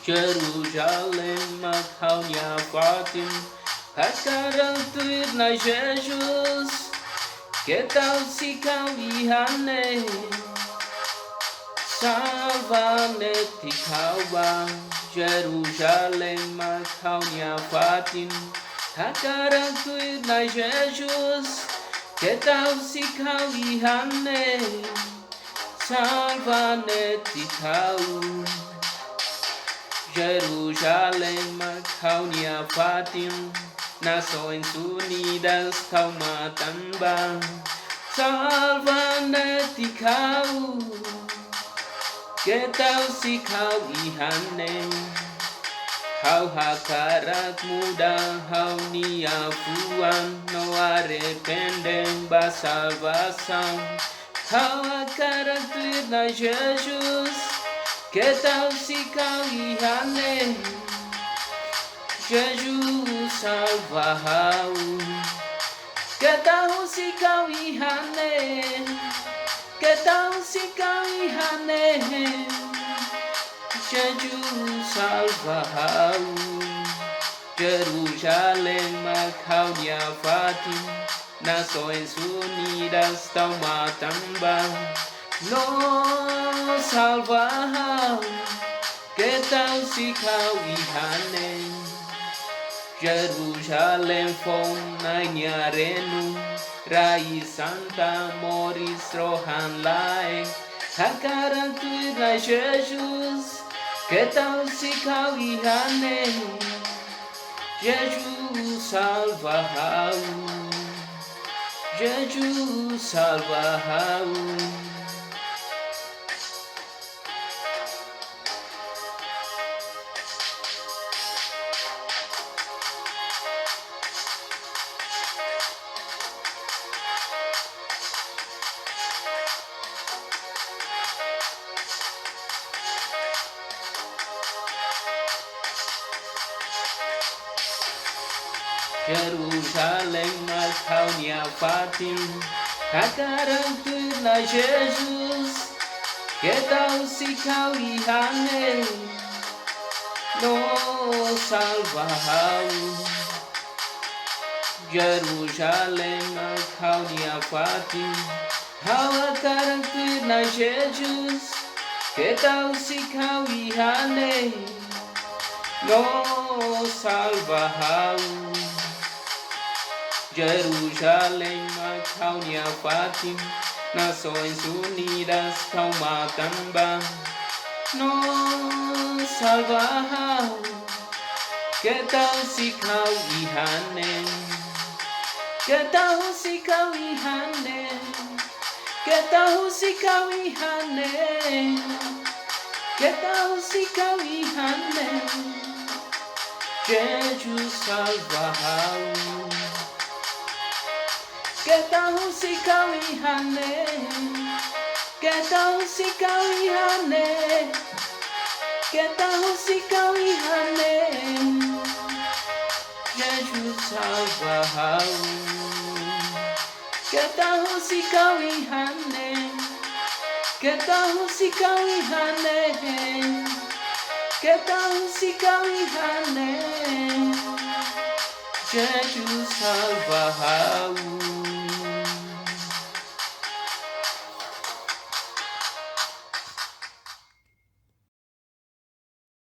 JERUSALEMA calnia forte, garanto ir na Jesus, que tal se calihane, salva-ne-te calva, JERUSALEMA calnia forte, garanto ir na Jesus, que tal se calihane, salva-ne-te calva. JERUSALEMA calnia fatim, Nações Unidas calma tamba, salva-ne-te cau, que tal se cau ihane, hau hakarak muda, hau nia fuan, no arrependem ba salvação, hau hakarak tuir na Jesus, que tal se calihane, Jesus salva-o. Que tal se calihane, que tal se calihane, Jesus salva-o. JERUSALEMA calnia fatim, Nações Unidas toma tamba, no salva, que tal se calihane, JERUSALEM fona nyarenu, Rai Santa Moris rohan lai, hakarantu na Jesus, que tal se calihane, Jesus salva-o, Jesus salva-o. JERUSALEMA calnia fatim, garanto na Jesus, que tal se calihane, no salva-o. JERUSALEMA calnia fatim, garanto na Jesus, que tal se calihane, no salva-o. JERUSALEMA calnia fatim, Nações Unidas calma tamba, no salva-o. Que tal se calihane, que tal se calihane, que tal se calihane, que tal se calihane, Jesus salva-o. Que tal se calihane, que tal se calihane, que tal se calihane, Jesus salva-o. Que tal se calihane, que tal se calihane, que tal se calihane, Jesus salva-o.